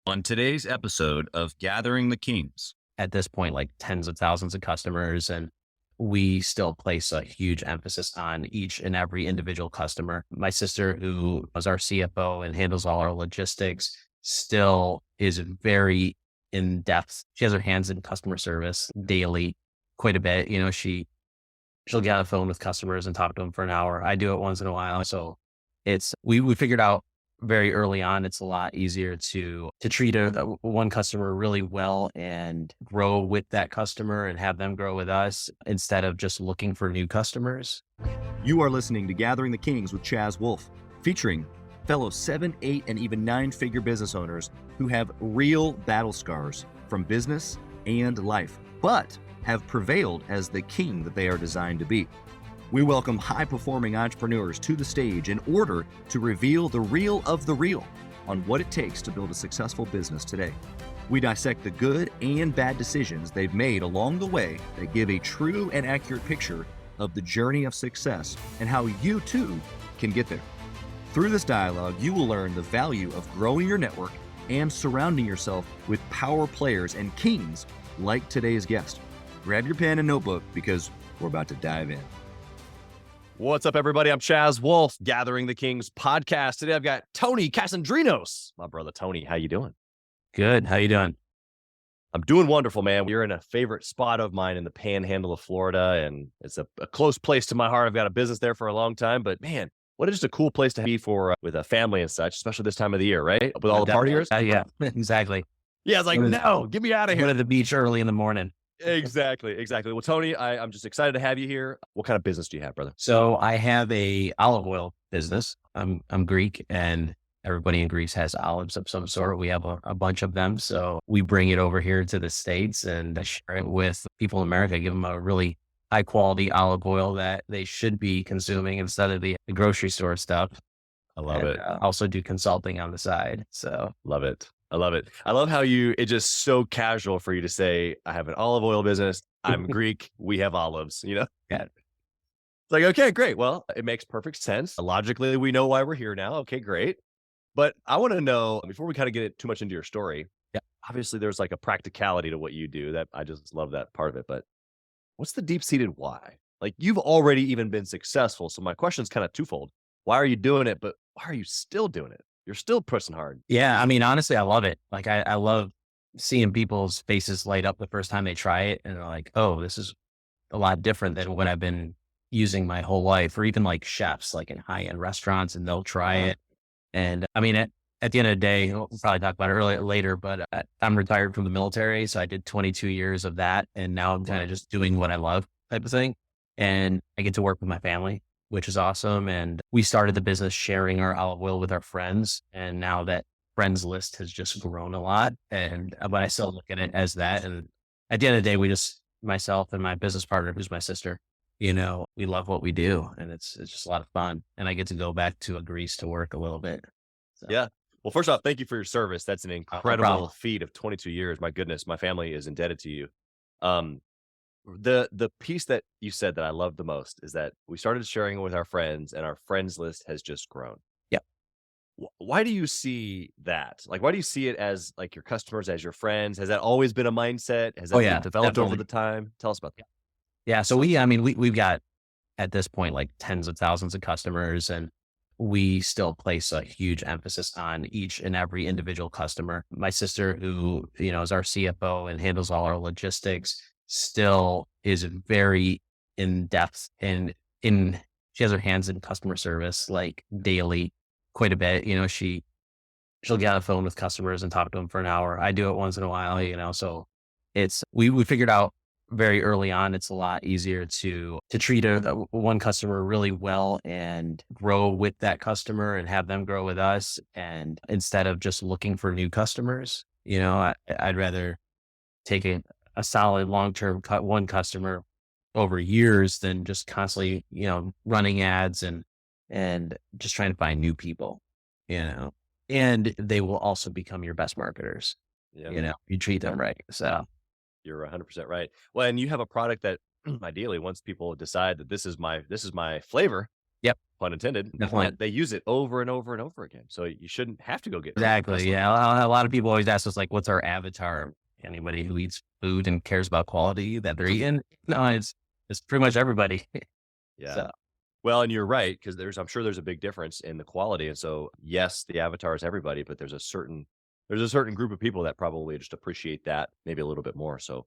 On today's episode of Gathering the Kings. At this point, like tens of thousands of customers, and we still place a huge emphasis on each and every individual customer. My sister, who is our CFO and handles all our logistics, still is very in depth. She has her hands in customer service daily, quite a bit. She'll get on the phone with customers and talk to them for an hour. I do it once in a while. So we figured out very early on, it's a lot easier to treat one customer really well and grow with that customer and have them grow with us instead of just looking for new customers. You are listening to Gathering the Kings with Chaz Wolfe, featuring fellow 7, 8, and even 9-figure business owners who have real battle scars from business and life, but have prevailed as the king that they are designed to be. We welcome high-performing entrepreneurs to the stage in order to reveal the real of the real on what it takes to build a successful business today. We dissect the good and bad decisions they've made along the way that give a true and accurate picture of the journey of success and how you too can get there. Through this dialogue, you will learn the value of growing your network and surrounding yourself with power players and kings like today's guest. Grab your pen and notebook because we're about to dive in. What's up, everybody? I'm Chaz Wolfe, Gathering the Kings podcast. Today, I've got Tony Kasandrinos. My brother, Tony. How you doing? Good. How you doing? I'm doing wonderful, man. You're in a favorite spot of mine in the panhandle of Florida, and it's a close place to my heart. I've got a business there for a long time, but man, what is just a cool place to be for with a family and such, especially this time of the year, right? With all the partiers. Yeah, exactly. Yeah, it's like, no, get me out of here. Go to the beach early in the morning. Exactly. Well, Tony, I'm just excited to have you here. What kind of business do you have, brother? So I have a olive oil business. I'm Greek, and everybody in Greece has olives of some sort. We have a bunch of them. So we bring it over here to the States and share it with people in America, give them a really high quality olive oil that they should be consuming instead of the grocery store stuff. I love it. Also do consulting on the side. So love it. I love it. I love how it's just so casual for you to say, I have an olive oil business. I'm Greek. We have olives, Yeah. It's like, okay, great. Well, it makes perfect sense. Logically, we know why we're here now. Okay, great. But I want to know, before we kind of get too much into your story, obviously there's like a practicality to what you do that I just love that part of it. But what's the deep-seated why? Like, you've already even been successful. So my question is kind of twofold. Why are you doing it? But why are you still doing it? You're still pushing hard. Yeah. I mean, honestly, I love it. Like I love seeing people's faces light up the first time they try it. And they're like, oh, this is a lot different than what I've been using my whole life, or even like chefs, like in high-end restaurants, and they'll try it. And I mean, at the end of the day, we'll probably talk about it later, but I'm retired from the military. So I did 22 years of that. And now I'm kind of just doing what I love type of thing. And I get to work with my family, which is awesome. And we started the business sharing our olive oil with our friends. And now that friends list has just grown a lot. But I still look at it as that. And at the end of the day, myself and my business partner, who's my sister, we love what we do, and it's just a lot of fun. And I get to go back to Greece to work a little bit. So. Yeah. Well, first off, thank you for your service. That's an incredible feat of 22 years. My goodness, my family is indebted to you. The piece that you said that I love the most is that we started sharing it with our friends, and our friends list has just grown. Yep. Why do you see that? Like, why do you see it as like your customers, as your friends? Has that always been a mindset? Has that been developed definitely. over the time? Tell us about that. Yeah. So we've got at this point, like tens of thousands of customers, and we still place a huge emphasis on each and every individual customer. My sister, who, is our CFO and handles all our logistics, still is very in depth and she has her hands in customer service like daily, quite a bit. She'll get on the phone with customers and talk to them for an hour. I do it once in a while, so we figured out very early on, it's a lot easier to treat one customer really well and grow with that customer and have them grow with us. And instead of just looking for new customers, I'd rather take a solid long-term one customer over years than just constantly, running ads and just trying to find new people, and they will also become your best marketers. You treat them right. So you're 100% right. Well, and you have a product that ideally, once people decide that this is my flavor, Yep. Pun intended. Definitely. They use it over and over and over again. So you shouldn't have to go get Exactly. Yeah. A lot of people always ask us like, what's our avatar? Anybody who eats food and cares about quality that they're eating? No, it's pretty much everybody. Yeah. So Well, and you're right, because I'm sure there's a big difference in the quality. And so, yes, the avatar is everybody, but there's a certain group of people that probably just appreciate that maybe a little bit more. So,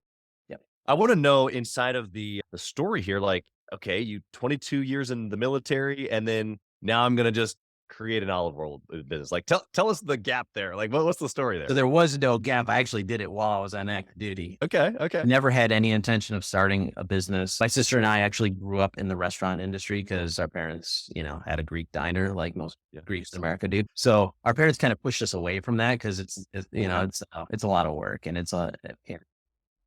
yeah. I want to know inside of the story here, like, okay, you 22 years in the military, and then now I'm gonna just create an olive oil business. Like, tell us the gap there. Like, what's the story there? So there was no gap. I actually did it while I was on active duty. Okay, I okay, never had any intention of starting a business. My sister and I actually grew up in the restaurant industry because our parents, had a Greek diner like most yeah, Greeks in America do. So our parents kind of pushed us away from that because it's a lot of work and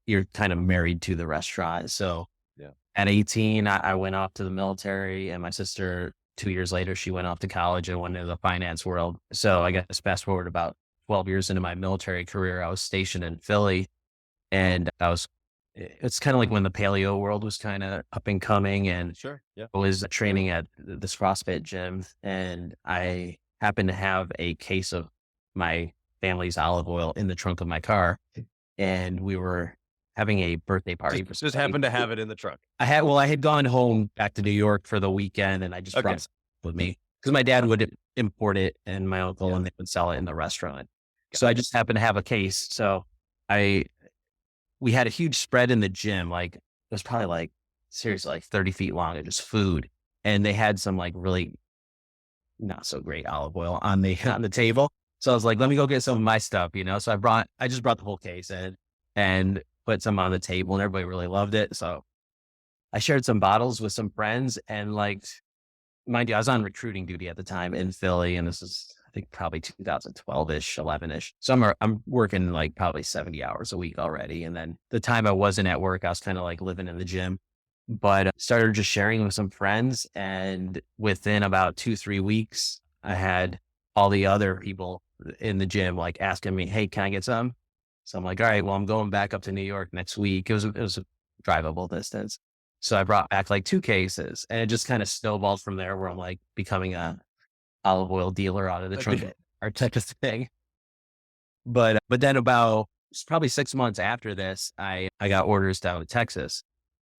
you're kind of married to the restaurant. So yeah, at 18, I went off to the military, and my sister, 2 years later, she went off to college and went into the finance world. So I guess fast forward about 12 years into my military career, I was stationed in Philly, and it's kind of like when the paleo world was kind of up and coming, and sure, yeah, I was training at this CrossFit gym, and I happened to have a case of my family's olive oil in the trunk of my car, and we were having a birthday party. just happened to have it in the truck. I had gone home back to New York for the weekend, and I just Okay. brought some with me because my dad would import it and my uncle, Yeah. and they would sell it in the restaurant. So I just happened to have a case. So we had a huge spread in the gym. Like it was probably like seriously like 30 feet long of just food. And they had some like really not so great olive oil on the table. So I was like, let me go get some of my stuff, So I just brought the whole case in and put some on the table, and everybody really loved it. So I shared some bottles with some friends, and like, mind you, I was on recruiting duty at the time in Philly, and this is, I think, probably 2012-ish, 11-ish. So I'm working like probably 70 hours a week already. And then the time I wasn't at work, I was kind of like living in the gym, but started just sharing with some friends. And within about 2-3 weeks, I had all the other people in the gym like asking me, hey, can I get some? So I'm like, all right, well, I'm going back up to New York next week. It was a drivable distance. So I brought back like 2 cases, and it just kind of snowballed from there where I'm like becoming a olive oil dealer out of the trunk or type of thing. But then about probably 6 months after this, I got orders down to Texas.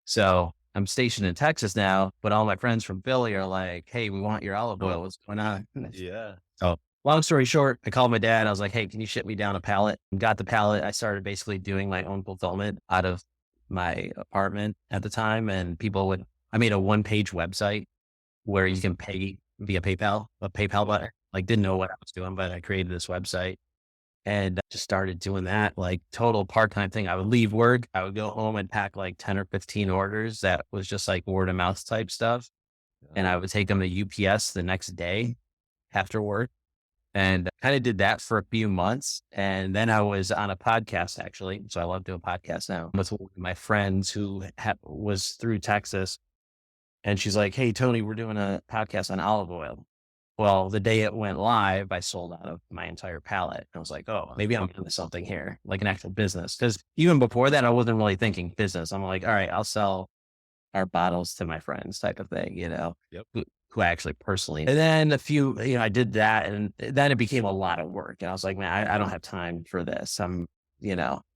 So I'm stationed in Texas now, but all my friends from Philly are like, hey, we want your olive oil. What's going on? Yeah. So long story short, I called my dad. I was like, hey, can you ship me down a pallet? Got the pallet. I started basically doing my own fulfillment out of my apartment at the time. And I made a 1-page website where you can pay via PayPal, a PayPal button. Like didn't know what I was doing, but I created this website and just started doing that like total part-time thing. I would leave work. I would go home and pack like 10 or 15 orders. That was just like word of mouth type stuff. And I would take them to UPS the next day after work. And kind of did that for a few months. And then I was on a podcast, actually. So I love doing podcasts now with one of my friends who was through Texas. And she's like, hey, Tony, we're doing a podcast on olive oil. Well, the day it went live, I sold out of my entire pallet. I was like, oh, maybe I'm into something here, like an actual business. Because even before that, I wasn't really thinking business. I'm like, all right, I'll sell our bottles to my friends type of thing, Yep. who I actually personally. And then I did that, and then it became a lot of work. And I was like, man, I don't have time for this.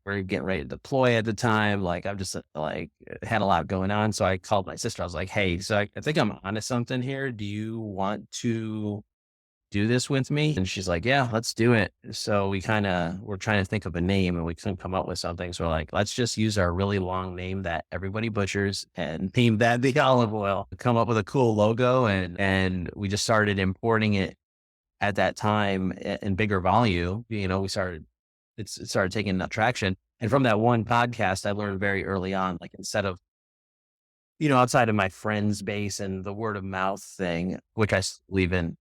We're getting ready to deploy at the time. Like I'm just like had a lot going on. So I called my sister. I was like, hey, so I think I'm onto something here. Do you want to do this with me? And she's like, yeah, let's do it. So we're trying to think of a name, and we couldn't come up with something. So we're like, let's just use our really long name that everybody butchers and name that the olive oil, come up with a cool logo. And we just started importing it at that time in bigger volume. It started taking traction. And from that one podcast, I learned very early on, like instead of, outside of my friends base and the word of mouth thing, which I believe in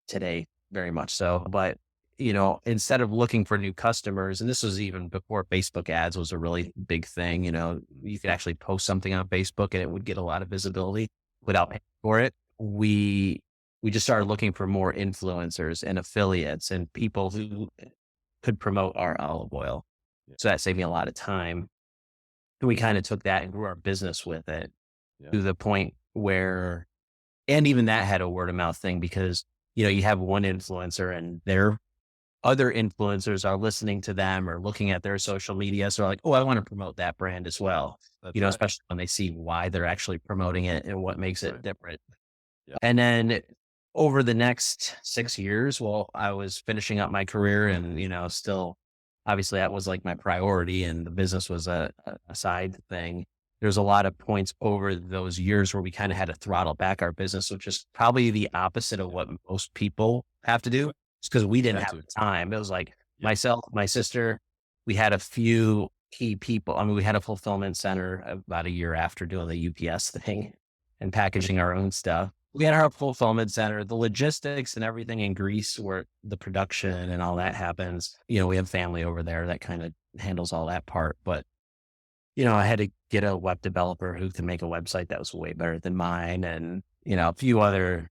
today very much so, but instead of looking for new customers, and this was even before Facebook ads was a really big thing, you could actually post something on Facebook and it would get a lot of visibility without paying for it. We just started looking for more influencers and affiliates and people who could promote our olive oil. Yeah. So that saved me a lot of time. And we kind of took that and grew our business with it Yeah. to the point where And even that had a word of mouth thing because, you have one influencer and their other influencers are listening to them or looking at their social media. So they're like, oh, I want to promote that brand as well. That's right. Especially when they see why they're actually promoting it and what makes it Right. different. Yeah. And then over the next 6 years, well, I was finishing up my career and, still obviously that was like my priority and the business was a side thing. There's a lot of points over those years where we kind of had to throttle back our business, which is probably the opposite of what most people have to do. It's because we didn't Had have to. the time. It was like Yeah. myself, my sister, we had a few key people. I mean, we had a fulfillment center about a year after doing the UPS thing and packaging our own stuff. We had our fulfillment center, the logistics and everything in Greece where the production and all that happens. We have family over there that kind of handles all that part. But, I had to get a web developer who could make a website that was way better than mine and, a few other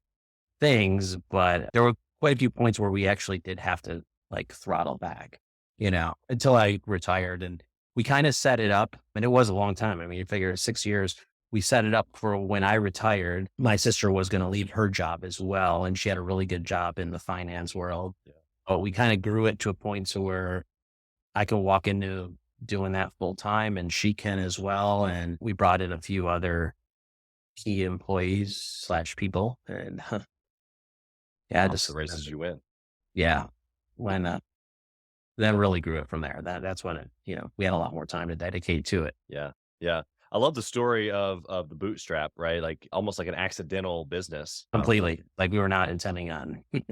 things. But there were quite a few points where we actually did have to like throttle back, until I retired. And we kind of set it up. And it was a long time. I mean, you figure 6 years. We set it up for when I retired, my sister was going to leave her job as well. And she had a really good job in the finance world. Yeah. But we kind of grew it to a point to where I can walk into doing that full time and she can as well. And we brought in a few other key employees / people. And yeah, The races you win. yeah, when, then really grew it from there. That's when we had a lot more time to dedicate to it. Yeah. Yeah. I love the story of the bootstrap, right? Like almost like an accidental business. Completely. Like we were not intending on I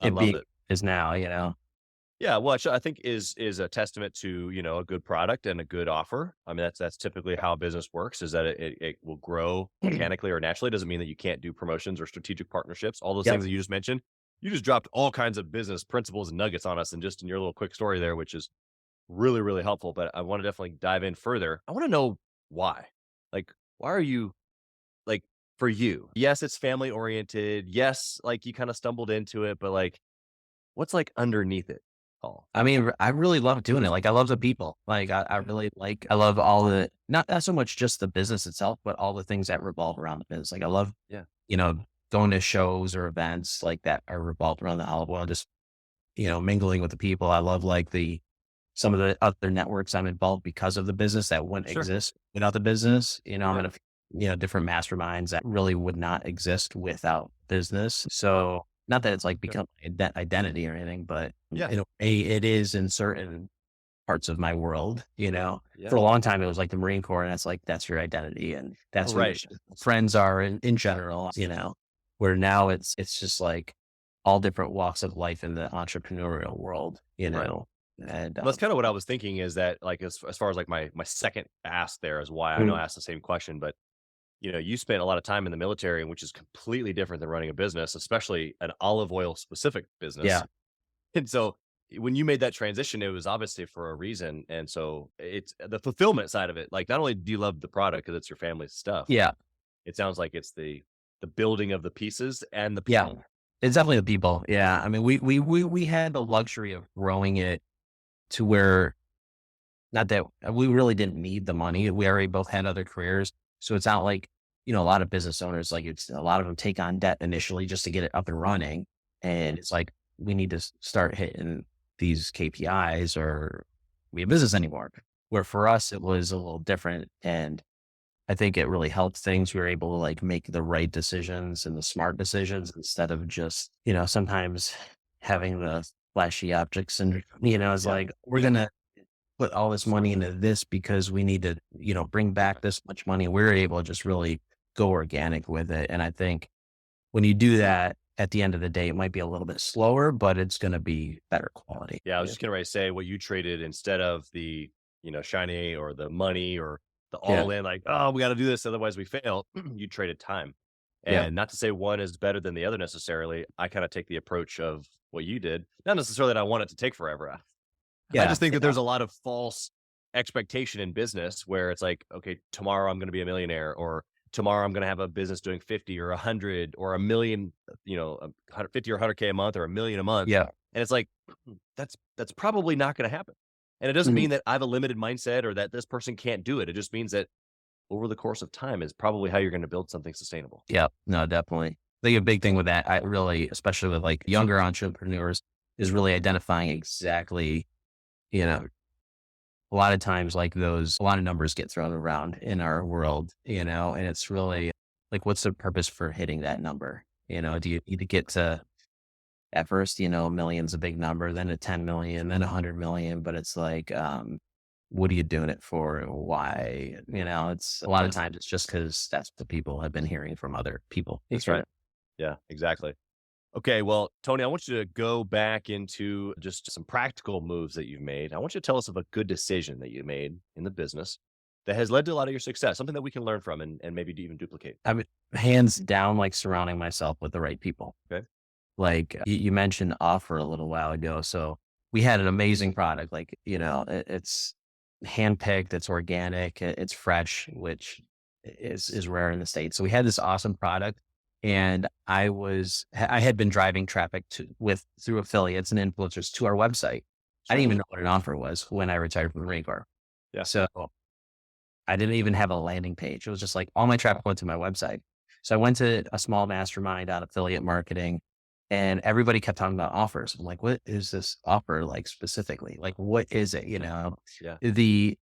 it love being it. is now, Yeah, well, I think is a testament to a good product and a good offer. I mean, that's typically how business works. Is that it will grow organically or naturally. It doesn't mean that you can't do promotions or strategic partnerships. All those Yep. things that you just mentioned. You just dropped all kinds of business principles and nuggets on us, and just in your little quick story there, which is really really helpful. But I want to definitely dive in further. I want to know why. Like, why are you like for you? Yes, it's family oriented. Yes, like you kind of stumbled into it, but like, what's like underneath it all? I mean, I really love doing it. Like I love the people. Like I really I love all the, not so much just the business itself, but all the things that revolve around the business. Like I love, Yeah. Going to shows or events like that are revolved around the olive oil, just, mingling with the people. I love like some of the other networks I'm involved because of the business that wouldn't Sure. exist without the business. I'm Yeah. in different masterminds that really would not exist without business. So not that it's like become identity or anything, but Yeah. in a way it is in certain parts of my world, Yeah. For a long time, it was like the Marine Corps and that's your identity. And that's what Right. your friends are in general, where now it's just like all different walks of life in the entrepreneurial world, Right. and Well, that's kind of what I was thinking is that like as far as like my second ask there is why I know I asked the same question, but you spent a lot of time in the military, which is completely different than running a business, especially an olive oil specific business. yeah, And so when you made that transition, it was obviously for a reason. And so it's the fulfillment side of it. Like not only do you love the product because it's your family's stuff, yeah, it sounds like it's the building of the pieces and the yeah. people. It's definitely the people. Yeah. I mean, we had the luxury of growing it to where, not that we really didn't need the money. We already both had other careers. So it's not like, a lot of business owners, like it's a lot of them take on debt initially just to get it up and running. And it's like, we need to start hitting these KPIs or be a business anymore. Where for us, it was a little different. And I think it really helped things. We were able to like make the right decisions and the smart decisions instead of just, sometimes having the flashy objects and, it's Yeah. like, we're going to put all this money into this because we need to, bring back this much money. We're able to just really go organic with it. And I think when you do that, at the end of the day, it might be a little bit slower, but it's going to be better quality. Yeah. I was just getting ready to say what you traded instead of the, shiny or the money or the all in, like, oh, we got to do this. Otherwise we fail. You traded time. Yeah. And not to say one is better than the other necessarily. I kind of take the approach of what you did. Not necessarily that I want it to take forever. I just think that there's a lot of false expectation in business where it's like, okay, tomorrow I'm going to be a millionaire, or tomorrow I'm going to have a business doing 50 or 100 or a million, 150 or 100K a month or a million a month. Yeah. And it's like, that's probably not going to happen. And it doesn't mean that I have a limited mindset or that this person can't do it. It just means that over the course of time is probably how you're going to build something sustainable. Yeah, no, definitely. I think a big thing with that, I really, especially with like younger entrepreneurs, is really identifying exactly, you know, a lot of times like a lot of numbers get thrown around in our world, and it's really like, what's the purpose for hitting that number? Do you need to get to, at first, a million's a big number, then a 10 million, then 100 million, but it's like, what are you doing it for? Why? It's a lot of times it's just because that's what people have been hearing from other people. That's right. Yeah, exactly. Okay, well, Tony, I want you to go back into just some practical moves that you've made. I want you to tell us of a good decision that you made in the business that has led to a lot of your success, something that we can learn from and maybe even duplicate. I mean, hands down, like surrounding myself with the right people. Okay. Like you mentioned offer a little while ago. So we had an amazing product. Like, it's handpicked, it's organic, it's fresh, which is rare in the States. So we had this awesome product. And I had been driving traffic through affiliates and influencers to our website. I didn't even know what an offer was when I retired from the Marine Corps. Yeah. So I didn't even have a landing page. It was just like all my traffic went to my website. So I went to a small mastermind on affiliate marketing, and everybody kept talking about offers. I'm like, what is this offer like specifically? Like, what is it? Yeah. The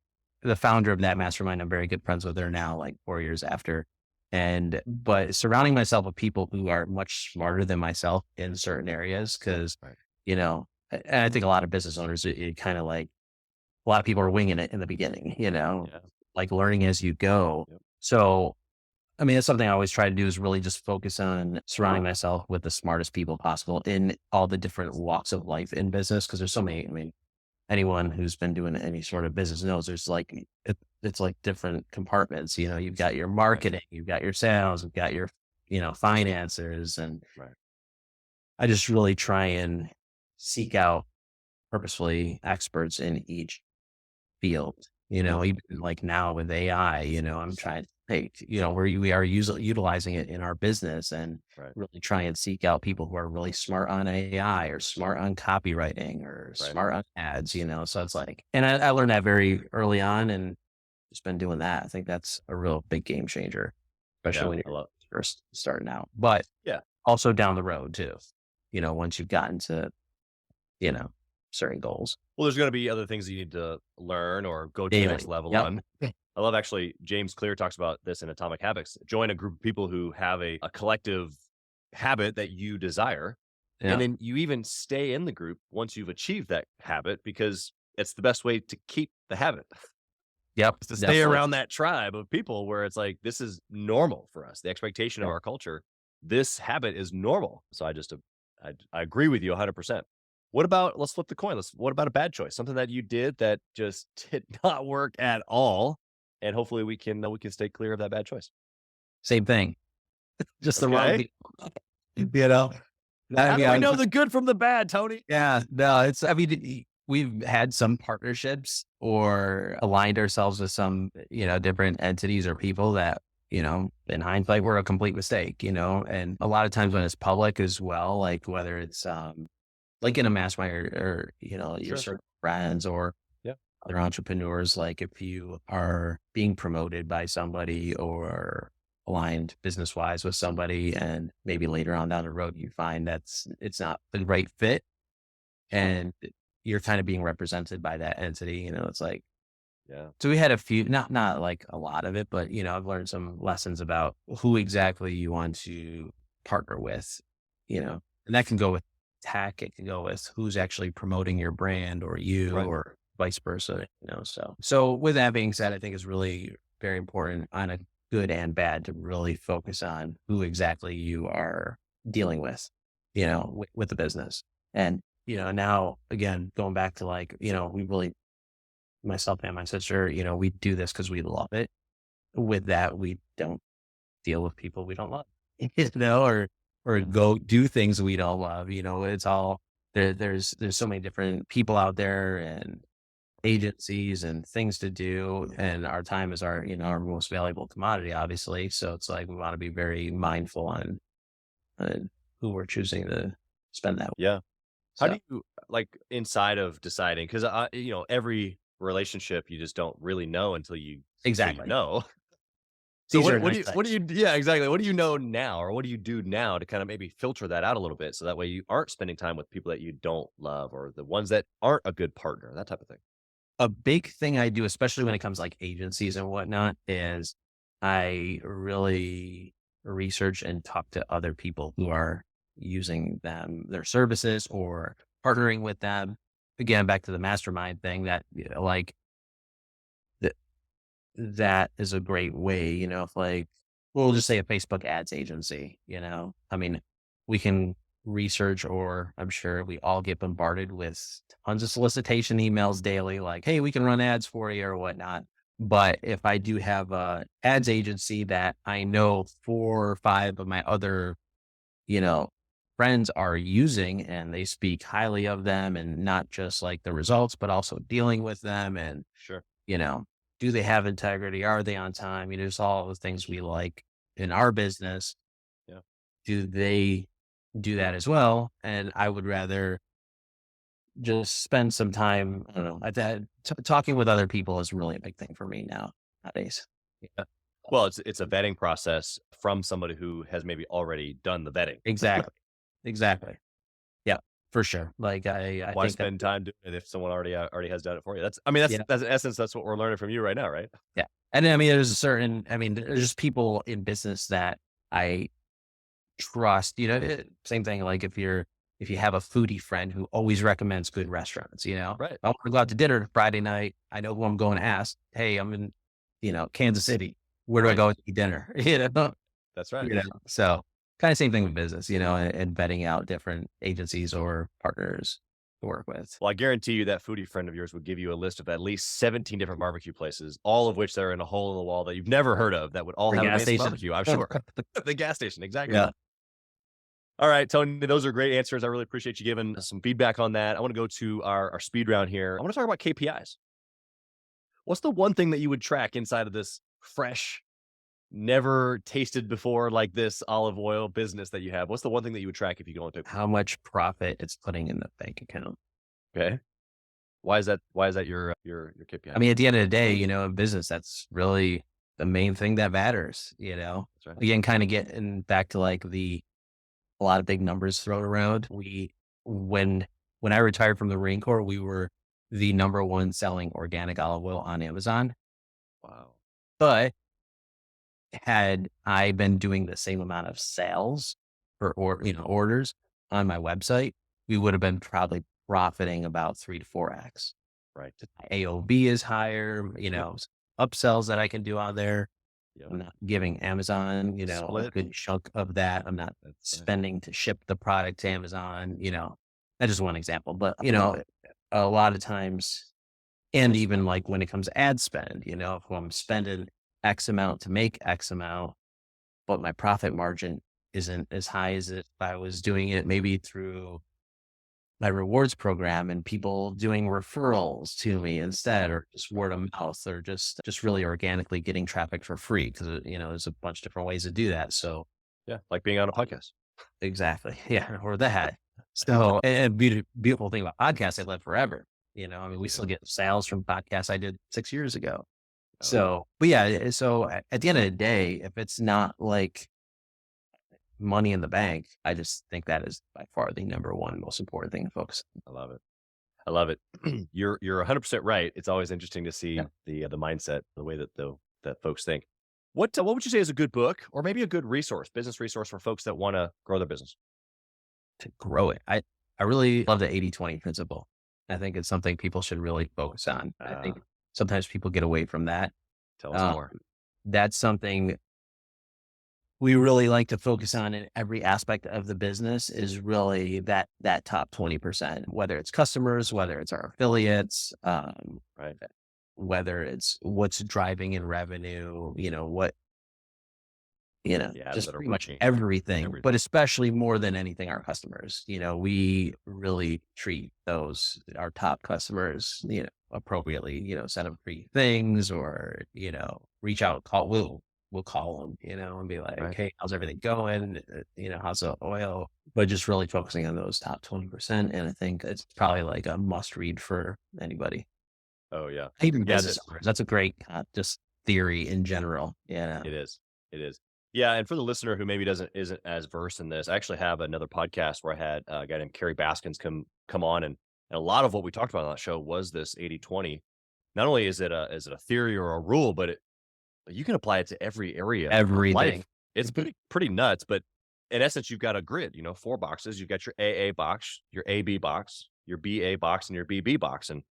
founder of that mastermind, I'm very good friends with her now, like 4 years after. But surrounding myself with people who are much smarter than myself in certain areas, because, Right. and I think a lot of business owners, it kind of like a lot of people are winging it in the beginning, Yeah. like learning as you go. Yep. So, I mean, that's something I always try to do, is really just focus on surrounding myself with the smartest people possible in all the different walks of life in business. Cause there's so many, I mean, anyone who's been doing any sort of business knows there's like, it's like different compartments. You've got your marketing, you've got your sales, you've got your, financiers. And Right. I just really try and seek out purposefully experts in each field. Even like now with AI, I'm trying to take, we are utilizing it in our business, and Right. really try and seek out people who are really smart on AI or smart on copywriting or Right. smart on ads, so it's like, and I learned that very early on, and just been doing that. I think that's a real big game changer, especially when you're first starting out, but Yeah. also down the road too, once you've gotten to, certain goals. Well, there's going to be other things that you need to learn or go to the next level Yep. on. I love, actually, James Clear talks about this in Atomic Habits. Join a group of people who have a collective habit that you desire. Yeah. And then you even stay in the group once you've achieved that habit, because it's the best way to keep the habit. Yep. To stay around that tribe of people where it's like, this is normal for us. The expectation of our culture, this habit is normal. So I agree with you 100%. What about, let's flip the coin. What about a bad choice? Something that you did that just did not work at all. And hopefully we can stay clear of that bad choice. Same thing. Just the wrong people. How do we know the good from the bad, Tony? Yeah, no, we've had some partnerships or aligned ourselves with some, different entities or people that, in hindsight were a complete mistake, and a lot of times when it's public as well, like whether it's, like in a mastermind or your certain friends or other entrepreneurs, like if you are being promoted by somebody or aligned business wise with somebody, and maybe later on down the road, you find it's not the right fit, and you're kind of being represented by that entity, it's like, so we had a few, not like a lot of it, but I've learned some lessons about who exactly you want to partner with, and that can go with tech, it can go with who's actually promoting your brand or you, or vice versa, so with that being said, I think it's really very important on a good and bad to really focus on who exactly you are dealing with, with the business. And, now again, going back to like, we really, myself and my sister, we do this because we love it. With that, we don't deal with people we don't love, or go do things we don't love. It's all there's so many different people out there and agencies and things to do, and our time is our most valuable commodity, obviously. So it's like we want to be very mindful on who we're choosing to spend that with. Yeah. How do you, like, inside of deciding, because every relationship you just don't really know until you Exactly. know. So These are what nice do things. you yeah, exactly. What do you know now, or what do you do now to kind of maybe filter that out a little bit so that way you aren't spending time with people that you don't love or the ones that aren't a good partner, that type of thing? A big thing I do, especially when it comes to like agencies and whatnot, is I really research and talk to other people who are using their services or partnering with them. Again, back to the mastermind thing that like that that is a great way, if like we'll just say a Facebook ads agency, I mean, we can research or I'm sure we all get bombarded with tons of solicitation emails daily, like, hey, we can run ads for you or whatnot. But if I do have a ads agency that I know 4 or 5 of my other, you know, friends are using and they speak highly of them and not just like the results, but also dealing with them and Sure. you know, do they have integrity? Are they on time? It's all the things we like in our business. Yeah. Do they do that as well? And I would rather just spend some time, I don't know, at that talking with other people is really a big thing for me nowadays. Yeah. Well, it's a vetting process from somebody who has maybe already done the vetting. Exactly. Exactly. Yeah, for sure. Like I Why think that, spend time doing it if someone already has done it for you? That's I mean, yeah, that's in essence, that's what we're learning from you right now, right? yeah. And then, I mean, there's just people in business that I trust, same thing, like if you have a foodie friend who always recommends good restaurants, Right. I want to go out to dinner Friday night. I know who I'm going to ask. Hey, I'm in, Kansas City. Where do I Right. go to eat dinner? That's right. So kind of same thing with business, and vetting out different agencies or partners to work with. Well, I guarantee you that foodie friend of yours would give you a list of at least 17 different barbecue places, all of which they're in a hole in the wall that you've never heard of that would all The have gas amazing station. barbecue, I'm sure. The gas station, exactly. Yeah. All right, Tony, those are great answers. I really appreciate you giving us some feedback on that. I want to go to our speed round here. I want to talk about KPIs. What's the one thing that you would track inside of this fresh, never tasted before like this olive oil business that you have? What's the one thing that you would track if you go into How much profit it's putting in the bank account. Okay. Why is that your KPI? I mean, at the end of the day, in business, that's really the main thing that matters, That's right. Again, kind of getting back to like a lot of big numbers thrown around. When I retired from the Marine Corps, we were the number one selling organic olive oil on Amazon. Wow. But had I been doing the same amount of sales orders on my website, we would have been probably profiting about 3 to 4x. Right. AOV is higher, upsells that I can do on there. Yep. I'm not giving Amazon, a Split. good chunk of that. I'm not That's spending to ship the product to Amazon, that's just one example. But, a lot of times, and even like when it comes to ad spend, if I'm spending X amount to make X amount, but my profit margin isn't as high as if I was doing it maybe through my rewards program and people doing referrals to me instead, or just word of mouth, or just really organically getting traffic for free. Cause there's a bunch of different ways to do that. So yeah, like being on a podcast. exactly. Yeah. Or that. So, and beautiful thing about podcasts, they live forever. I mean, we still get sales from podcasts I did 6 years ago. Oh, So, but yeah, so at the end of the day, if it's not like money in the bank, I just think that is by far the number one most important thing to focus on. I love it. I love it. You're 100% right. It's always interesting to see Yeah. the mindset, the way that folks think. What would you say is a good book or maybe a good resource, business resource for folks that want to grow their business? To grow it. I really love the 80/20 principle. I think it's something people should really focus on. I think sometimes people get away from that. Tell us more. That's something we really like to focus on in every aspect of the business is really that top 20%, whether it's customers, whether it's our affiliates, Right. whether it's what's driving in revenue, just pretty much everything, but especially more than anything, our customers, we really treat our top customers, appropriately, send them free things or, reach out, we'll call them, and be like, Right. hey, how's everything going? How's the oil? But just really focusing on those top 20%. And I think it's probably like a must read for anybody. Oh yeah. Even Yeah, business owners. That's a great, just theory in general. Yeah. It is. It is. Yeah. And for the listener who maybe isn't as versed in this, I actually have another podcast where I had a guy named Kerry Baskins come on, and a lot of what we talked about on that show was this 80-20. Not only is it a theory or a rule, but you can apply it to every area of Everything. life. It's pretty nuts, but in essence, you've got a grid, 4 boxes. You've got your AA box, your AB box, your BA box, and your BB box. And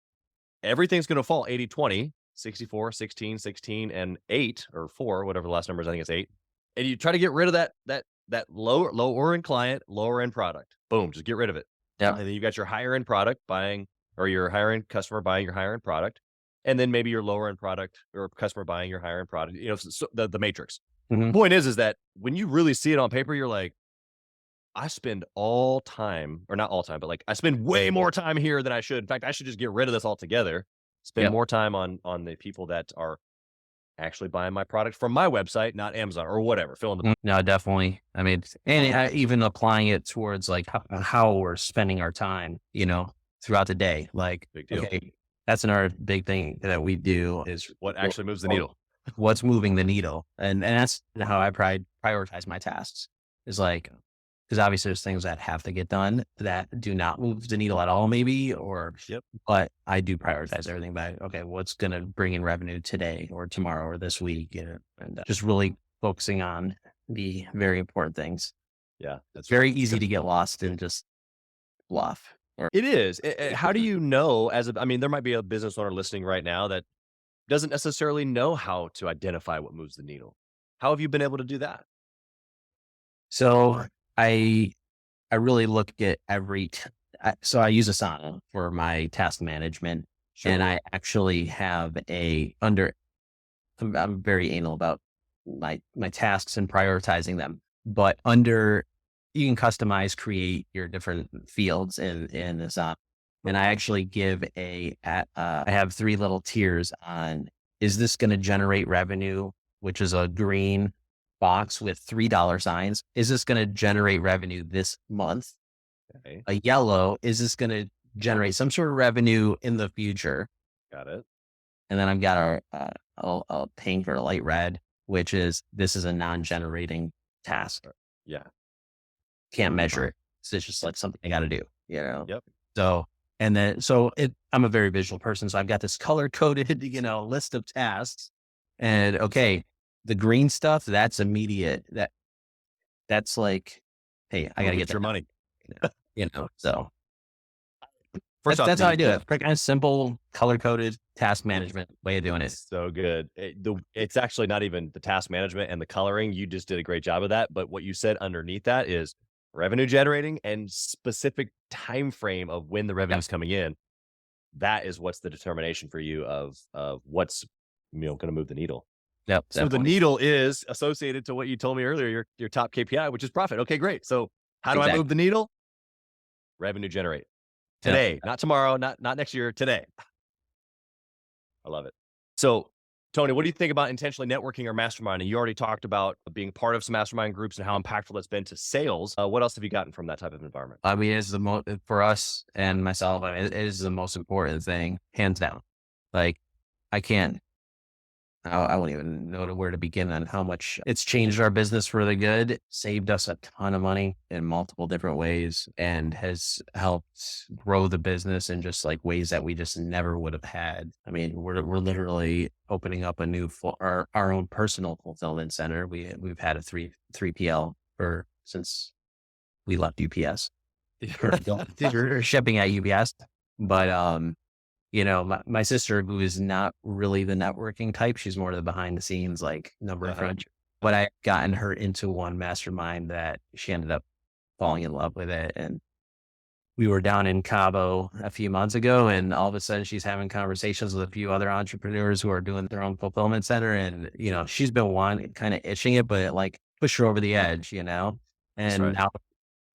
everything's going to fall 80-20, 64, 16, 16, and 8 or 4, whatever the last number is. I think it's 8. And you try to get rid of that lower end client, lower end product. Boom, just get rid of it. Yeah. And then you got your higher end product buying, or your higher end customer buying your higher end product. And then maybe your lower end product or customer buying your higher end product, so the matrix. Mhm. Point is that when you really see it on paper, you're like, I spend all time, or not all time, but like I spend way more time here than I should. In fact, I should just get rid of this altogether. Spend Yep. more time on the people that are actually buying my product from my website, not Amazon or whatever. Fill in the No, definitely. I mean, and even applying it towards like how we're spending our time, throughout the day. Like, big deal. okay, that's another big thing that we do is What actually moves the needle? what's moving the needle. And that's how I prioritize my tasks is like, because obviously there's things that have to get done that do not move the needle at all, maybe, Yep. but I do prioritize everything by, okay, what's going to bring in revenue today or tomorrow or this week, and just really focusing on the very important things. Yeah. It's very easy to get lost in just fluff. It is. How do you know there might be a business owner listening right now that doesn't necessarily know how to identify what moves the needle. How have you been able to do that? So I really look at so I use Asana for my task management, and I actually have I'm very anal about my tasks and prioritizing them, but you can create your different fields in Asana. And I actually give I have 3 little tiers on, is this going to generate revenue, which is a green box with $3 signs. Is this going to generate revenue this month? Okay. A yellow, is this going to generate some sort of revenue in the future? Got it. And then I've got a pink or a light red, which is, this is a non-generating task. Yeah. Can't measure it. So it's just like something I got to do, Yep. So, I'm a very visual person. So I've got this color coded, list of tasks, and okay, the green stuff, that's immediate. That's like, hey, I got to get your money. So First off, that's how I do it. Kind of simple, color coded task management way of doing it. So good. It's actually not even the task management and the coloring. You just did a great job of that. But what you said underneath that is revenue generating and specific time frame of when the revenue is coming in. That is what's the determination for you of what's going to move the needle. Yep. So the needle is associated to what you told me earlier, your top KPI, which is profit. Okay, great. So how do I move the needle? Revenue generate today, not tomorrow, not next year, today. I love it. So Tony, what do you think about intentionally networking or masterminding? You already talked about being part of some mastermind groups and how impactful that's been to sales. What else have you gotten from that type of environment? I mean, it's for us and myself, it is the most important thing, hands down. Like, I won't even know where to begin on how much it's changed our business for the good, saved us a ton of money in multiple different ways, and has helped grow the business in just like ways that we just never would have had. I mean, we're literally opening up a new our own personal fulfillment center. We've had a 3PL since we left UPS. We're shipping at UPS, but my sister, who is not really the networking type, she's more of the behind the scenes, like number crunch. But I gotten her into one mastermind that she ended up falling in love with it. And we were down in Cabo a few months ago, and all of a sudden she's having conversations with a few other entrepreneurs who are doing their own fulfillment center. And, she's been kind of itching it, but it like pushed her over the edge, and now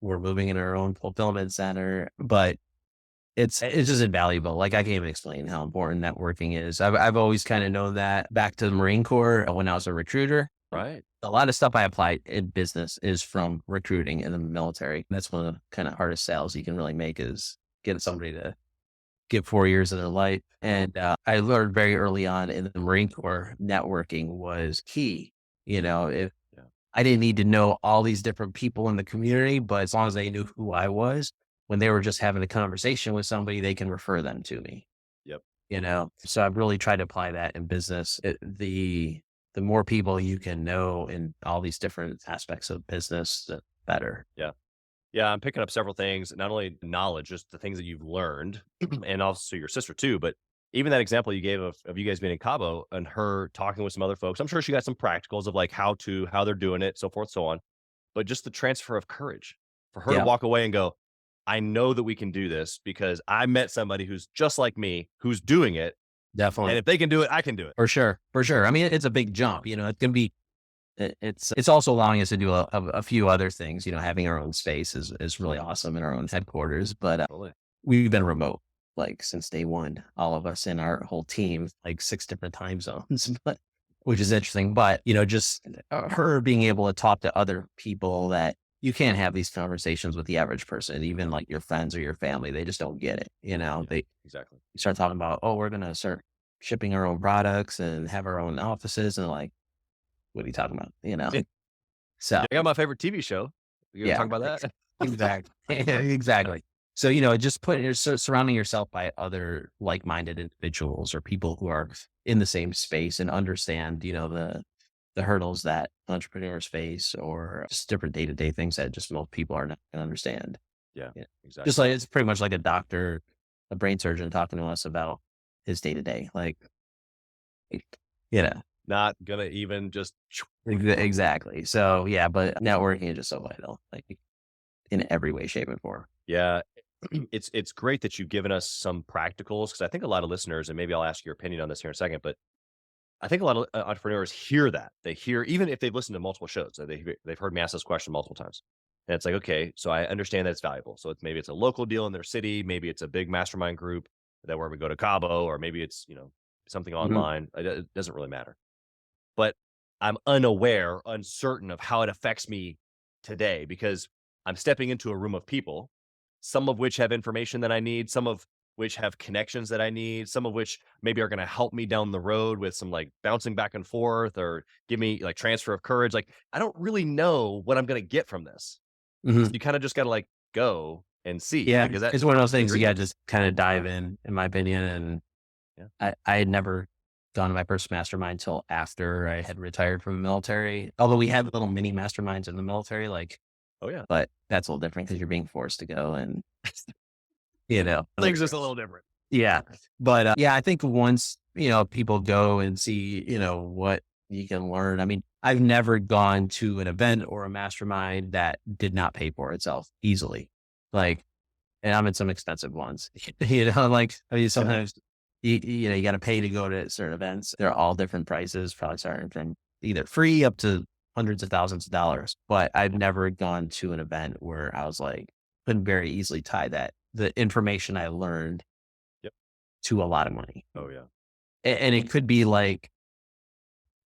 we're moving in our own fulfillment center, but it's just invaluable. Like, I can't even explain how important networking is. I've always kind of known that back to the Marine Corps when I was a recruiter. Right. A lot of stuff I apply in business is from recruiting in the military. That's one of the kind of hardest sales you can really make, is getting somebody to get 4 years of their life. And I learned very early on in the Marine Corps, networking was key. If Yeah. I didn't need to know all these different people in the community, but as long as they knew who I was, when they were just having a conversation with somebody, they can refer them to me. Yep. So I've really tried to apply that in business. The more people you can know in all these different aspects of business, the better. Yeah. Yeah. I'm picking up several things, not only knowledge, just the things that you've learned, and also your sister too. But even that example you gave of you guys being in Cabo and her talking with some other folks, I'm sure she got some practicals of like how they're doing it, so forth, so on. But just the transfer of courage for her to Yeah, walk away and go, I know that we can do this because I met somebody who's just like me, who's doing it. And definitely. if they can do it, I can do it. For sure. For sure. I mean, it's a big jump, it can be, it's also allowing us to do a few other things, having our own space is really awesome in our own headquarters, but Totally. we've been remote like since day one, all of us in our whole team, like 6 different time zones, but which is interesting. But, just her being able to talk to other people that you can't have these conversations with the average person, even like your friends or your family, they just don't get it. Yeah, They exactly. start talking about, oh, we're going to start shipping our own products and have our own offices. And like, what are you talking about? So I got my favorite TV show. You gonna yeah, talk about that? exactly. Exactly. So, just surrounding yourself by other like-minded individuals or people who are in the same space and understand, the hurdles that entrepreneurs face or just different day-to-day things that just most people are not going to understand. Yeah, Yeah. exactly. Just like it's pretty much like a doctor, a brain surgeon talking to us about his day-to-day. Like, you know, Not gonna even just exactly. So yeah, but networking is just so vital, like in every way, shape, and form. yeah. It's great that you've given us some practicals because I think a lot of listeners, and maybe I'll ask your opinion on this here in a second, but I think a lot of entrepreneurs hear that. They hear, even if they've listened to multiple shows, they've heard me ask this question multiple times. And it's like, okay, so I understand that it's valuable. So maybe it's a local deal in their city, maybe it's a big mastermind group that where we go to Cabo, or maybe it's, something Mhm. online. It doesn't really matter. But I'm unaware, uncertain of how it affects me today because I'm stepping into a room of people, some of which have information that I need, some of which have connections that I need, some of which maybe are going to help me down the road with some like bouncing back and forth or give me like transfer of courage. Like, I don't really know what I'm going to get from this. So Mhm. you kind of just got to like go and see. Yeah, Like, is that it's one of those things you agree? got to just kind of dive in my opinion. And Yeah. I had never gone to my first mastermind until after I had retired from the military. Although we had little mini masterminds in the military, Oh, yeah. but that's a little different because you're being forced to go and you know. Things just a little different. Yeah. But yeah, I think once, people go and see, what you can learn. I mean, I've never gone to an event or a mastermind that did not pay for itself easily. Like, and I'm in some expensive ones, I mean, sometimes, you got to pay to go to certain events. They're all different prices, probably starting from either free up to hundreds of thousands of dollars. But I've never gone to an event where I was like, couldn't very easily tie the information I learned Yep. to a lot of money. Oh, yeah. And it could be like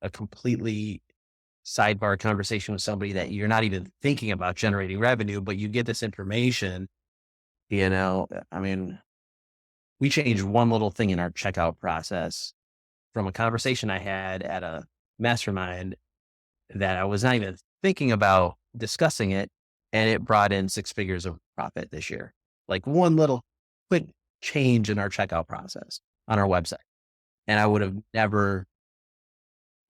a completely sidebar conversation with somebody that you're not even thinking about generating revenue, but you get this information, I mean, we changed one little thing in our checkout process from a conversation I had at a mastermind that I was not even thinking about discussing it. And it brought in 6 figures of profit this year. Like one little quick change in our checkout process on our website. And I would have never,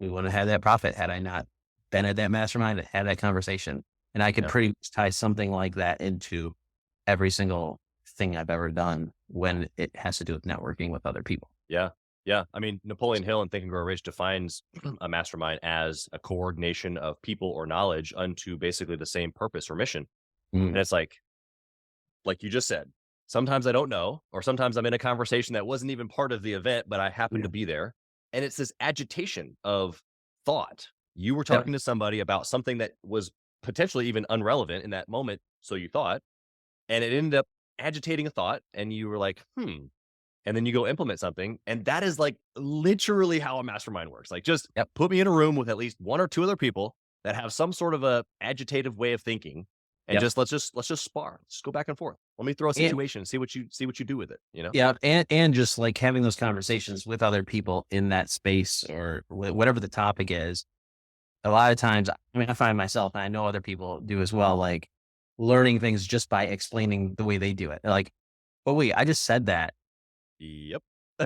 we wouldn't have had that profit had I not been at that mastermind and had that conversation. And I could Yeah. pretty much tie something like that into every single thing I've ever done when it has to do with networking with other people. Yeah. Yeah. I mean, Napoleon Hill in Think and Grow Rich defines a mastermind as a coordination of people or knowledge unto basically the same purpose or mission. And Mm, it's like you just said, sometimes I don't know, or sometimes I'm in a conversation that wasn't even part of the event, but I happen to be there. And it's this agitation of thought. You were Yep. talking to somebody about something that was potentially even unrelevant in that moment. So you thought, and it ended up agitating a thought. And you were like, and then you go implement something. And that is like literally how a mastermind works. Like, just Yep. put me in a room with at least one or two other people that have some sort of a agitative way of thinking. and Yep. let's just spar. Let's go back and forth. Let me throw a And, situation and see what you do with it. You know? yeah, and just like having those conversations with other people in that space or whatever the topic is. A lot of times, I mean, I find myself, and I know other people do as well, like learning things just by explaining the way they do it. They're like, "Oh wait, I just said that. Yep.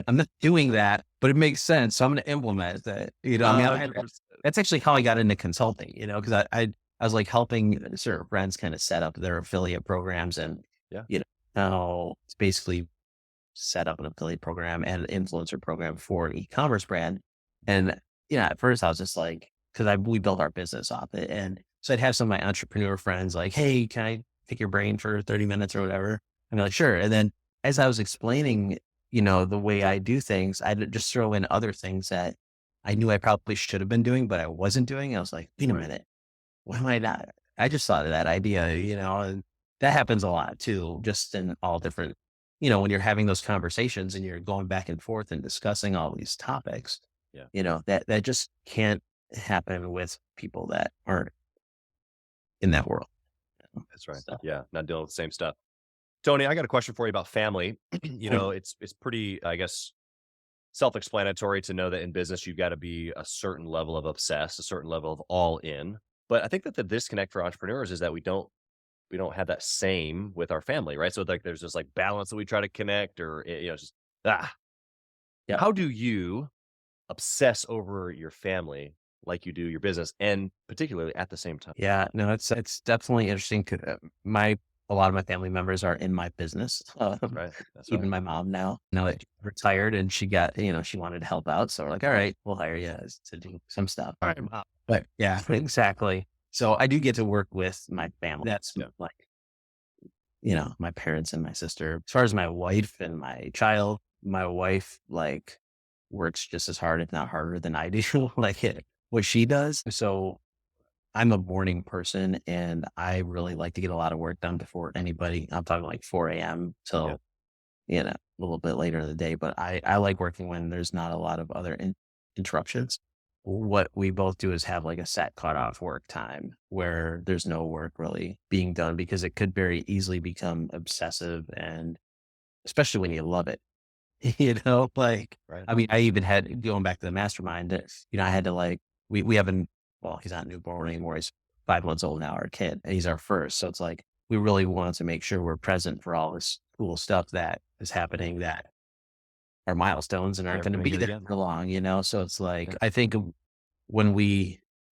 I'm not doing that, but it makes sense. So I'm going to implement that." I mean, 100%. that's actually how I got into consulting. Because I was like helping certain friends kind of set up their affiliate programs, and Yeah. how it's basically set up an affiliate program and an influencer program for an e-commerce brand. And at first I was just like, because we built our business off it, and so I'd have some of my entrepreneur friends like, "Hey, can I pick your brain for 30 minutes or whatever?" I'm like, "Sure." And then as I was explaining, the way I do things, I'd just throw in other things that I knew I probably should have been doing, but I wasn't doing. I was like, "Wait a Right. minute, why am I not?" I just thought of that idea, and that happens a lot too, just in all different, when you're having those conversations and you're going back and forth and discussing all these topics, Yeah. that just can't happen with people that aren't in that world. That's right. So, Yeah. Not dealing with the same stuff. Tony, I got a question for you about family. mm, It's pretty, I guess, self-explanatory to know that in business you've got to be a certain level of obsessed, a certain level of all in. But I think that the disconnect for entrepreneurs is that we don't have that same with our family, right? So like there's this like balance that we try to connect, or just ah. yeah. How do you obsess over your family like you do your business, and particularly at the same time? Yeah, no, it's definitely interesting. A lot of my family members are in my business. Right. That's right. Even my mom now that she's retired and she got, she wanted to help out. So we're like, all right, we'll hire you to do some stuff. All right, mom. But yeah, exactly. So I do get to work with my family. That's Yeah. like, my parents and my sister. As far as my wife and my child, my wife like works just as hard, if not harder than I do, like what she does. So I'm a morning person and I really like to get a lot of work done before anybody. I'm talking like 4 a.m. Yeah. till, a little bit later in the day, but I like working when there's not a lot of other interruptions. What we both do is have like a set cutoff work time where there's no work really being done because it could very easily become obsessive, and especially when you love it, like, Right. I mean, I even had going back to the mastermind, I had to like, we haven't, well, he's not newborn anymore. He's 5 months old now, our kid, and he's our first. So it's like, we really wanted to make sure we're present for all this cool stuff that is happening, that are milestones and aren't Never going to gonna be get there again. for long. So it's like, Yeah. I think when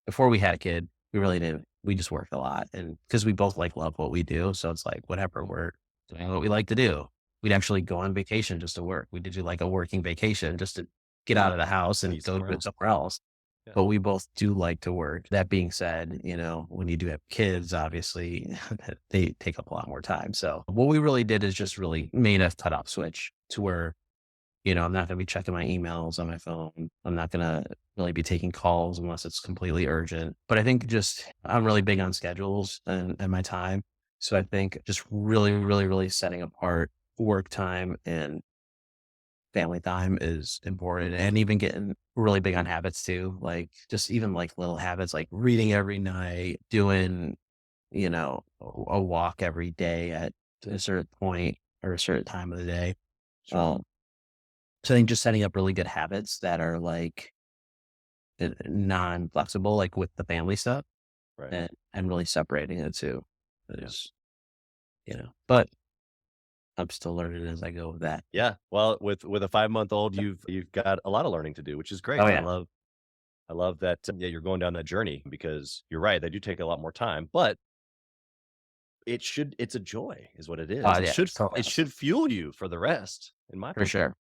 before we had a kid, we really didn't, we just worked a lot, and because we both like love what we do. So it's like, whatever, we're doing what we like to do. We'd actually go on vacation just to work. We did do like a working vacation just to get out of the house Be and go somewhere do it else. somewhere else. Yeah. But we both do like to work. That being said, when you do have kids, obviously they take up a lot more time. So what we really did is just really made a cutoff switch to where, I'm not going to be checking my emails on my phone. I'm not going to really be taking calls unless it's completely urgent. But I think just I'm really big on schedules and my time. So I think just really, really, really setting apart work time and family time is important, and even getting really big on habits too. Like just even like little habits like reading every night, doing, a walk every day at a certain point or a certain time of the day. Sure. Um, so I think just setting up really good habits that are like non-flexible, like with the family stuff, Right. and really separating the two Yeah. is, but I'm still learning as I go with that. Yeah. Well, with a 5-month old, you've got a lot of learning to do, which is great. Oh I yeah, love I love that. Yeah, you're going down that journey because you're right. They do take a lot more time, but it's a joy, is what it is. It yeah, should so it should fuel you for the rest, in my for opinion. sure.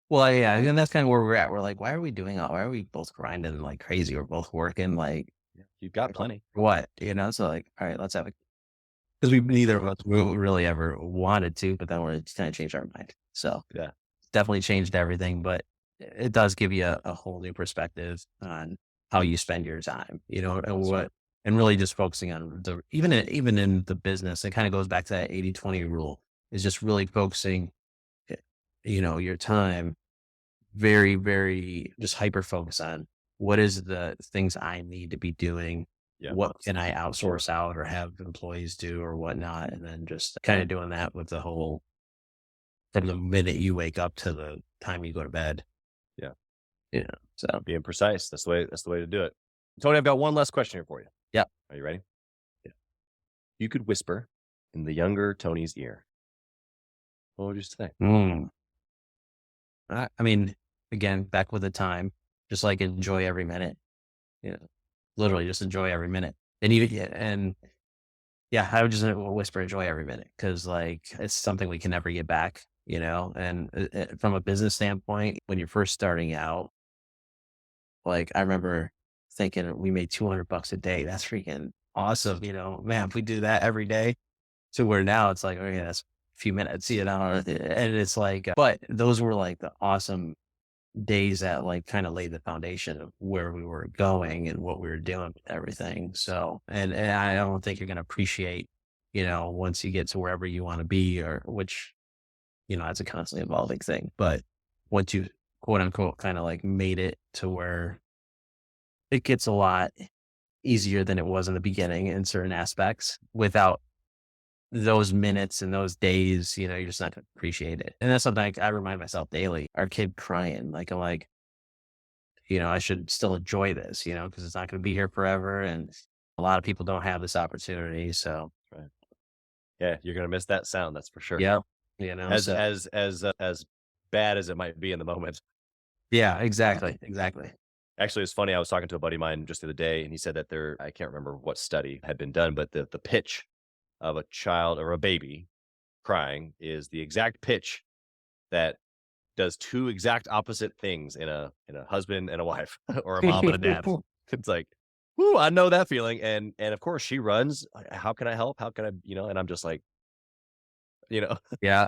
Well, yeah, and that's kind of where we're at. We're like, why are we doing all? Why are we both grinding like crazy? We're both working like Yeah. You've got plenty. for what? So like, all right, let's have a, because we neither of us really ever wanted to, but then we're just kind of changed our mind. So Yeah. definitely changed everything, but it does give you a whole new perspective on how you spend your time, and That's right. and really just focusing on even in the business, it kind of goes back to that 80-20 rule, is just really focusing, eh, your time very, very just hyper focus on what is the things I need to be doing Yeah. what can I outsource out or have employees do or whatnot. And then just kind of doing that with the whole, from the minute you wake up to the time you go to bed. Yeah. So Being precise. That's the way to do it. Tony, I've got one last question here for you. Yeah. Are you ready? Yeah. You could whisper in the younger Tony's ear, what would you say? I mean, again, back with the time, just like enjoy every minute, literally just enjoy every minute. And I would just whisper, enjoy every minute. Cause like, it's something we can never get back, and from a business standpoint, when you're first starting out, like I remember thinking we made $200 a day. That's freaking awesome. Man, if we do that every day, to where now it's like, okay, that's a few minutes, and it's like, but those were like the awesome days that like kind of laid the foundation of where we were going and what we were doing with everything. So, and I don't think you're going to appreciate, once you get to wherever you want to be, or which, it's a constantly evolving thing. But once you quote unquote kind of like made it to where it gets a lot easier than it was in the beginning in certain aspects, without those minutes and those days, you're just not going to appreciate it. And that's something I remind myself daily. Our kid crying, like I'm like, I should still enjoy this, because it's not going to be here forever. And a lot of people don't have this opportunity. So, Right. Yeah, you're gonna miss that sound. That's for sure. yeah, As bad as it might be in the moment. yeah, exactly. Actually, it's funny. I was talking to a buddy of mine just the other day, and he said that I can't remember what study had been done, but the pitch of a child or a baby crying is the exact pitch that does two exact opposite things in a husband and a wife or a mom and a dad. It's like, whoo, I know that feeling. And of course she runs. How can I help? How can I, and I'm just like, Yeah.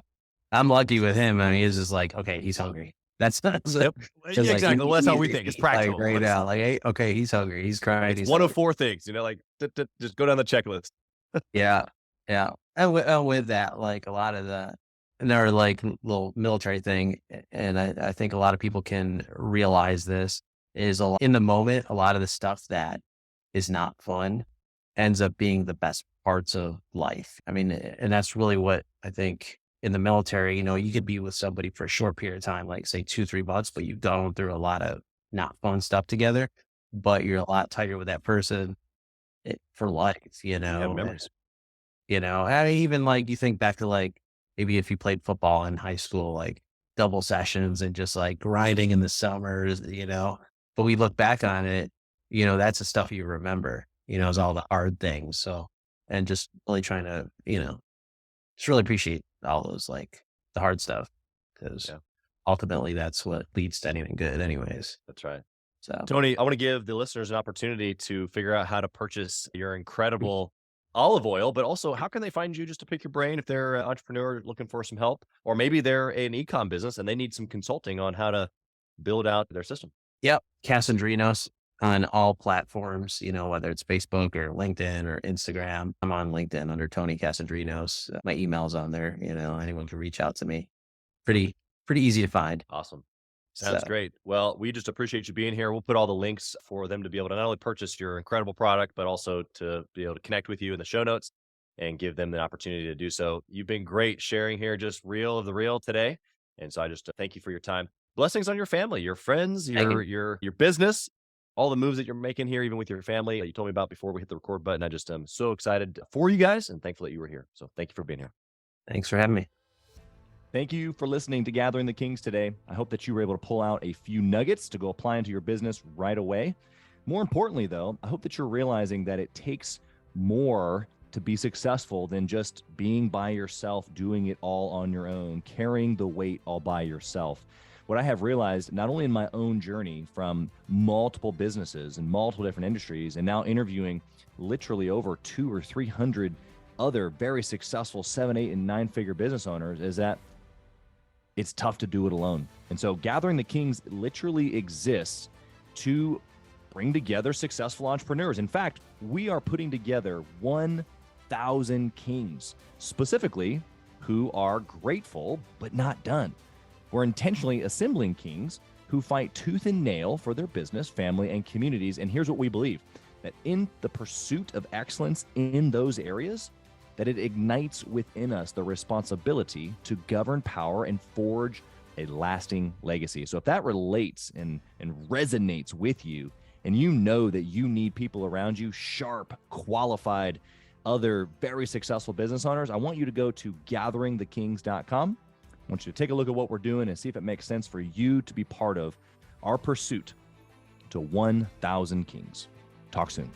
I'm lucky with him. I mean, he's just like, okay, he's hungry. That's not Yep. just Yeah, like, exactly. Well, that's how we think. It's practical. Like right now, like, hey, okay, he's hungry. He's crying. It's He's one of hungry. 4 things, like just go down the checklist. Yeah. And with that, like a lot of and there are like little military thing. And I think a lot of people can realize this is in the moment, a lot of the stuff that is not fun ends up being the best parts of life. I mean, and that's really what I think in the military, you could be with somebody for a short period of time, like say 2-3 months, but you've gone through a lot of not fun stuff together, but you're a lot tighter with that person for life, You have memories. I mean, even like you think back to like maybe if you played football in high school, like double sessions and just like grinding in the summers, but we look back on it, that's the stuff you remember, is all the hard things. So, and just really trying to, just really appreciate all those, like the hard stuff, because ultimately that's what leads to anything good anyways. That's right. So Tony, I want to give the listeners an opportunity to figure out how to purchase your incredible olive oil, but also how can they find you, just to pick your brain if they're an entrepreneur looking for some help, or maybe they're an e-com business and they need some consulting on how to build out their system. Yep. Kasandrinos on all platforms, whether it's Facebook or LinkedIn or Instagram. I'm on LinkedIn under Tony Kasandrinos. My email's on there, anyone can reach out to me. Pretty easy to find. Awesome. Sounds great. Well, we just appreciate you being here. We'll put all the links for them to be able to not only purchase your incredible product, but also to be able to connect with you in the show notes and give them the opportunity to do so. You've been great sharing here, just real of the real today. And so I just thank you for your time. Blessings on your family, your friends, your business, all the moves that you're making here, even with your family that you told me about before we hit the record button. I just am so excited for you guys and thankful that you were here. So thank you for being here. Thanks for having me. Thank you for listening to Gathering the Kings today. I hope that you were able to pull out a few nuggets to go apply into your business right away. More importantly, though, I hope that you're realizing that it takes more to be successful than just being by yourself, doing it all on your own, carrying the weight all by yourself. What I have realized, not only in my own journey from multiple businesses and multiple different industries, and now interviewing literally over 200 or 300 other very successful 7, 8, and 9-figure business owners, is that it's tough to do it alone. And so Gathering the Kings literally exists to bring together successful entrepreneurs. In fact, we are putting together 1,000 kings, specifically who are grateful but not done. We're intentionally assembling kings who fight tooth and nail for their business, family, and communities. And here's what we believe. that in the pursuit of excellence in those areas, that it ignites within us the responsibility to govern power and forge a lasting legacy. So if that relates and resonates with you, and you know that you need people around you, sharp, qualified, other very successful business owners, I want you to go to gatheringthekings.com. I want you to take a look at what we're doing and see if it makes sense for you to be part of our pursuit to 1,000 kings. Talk soon.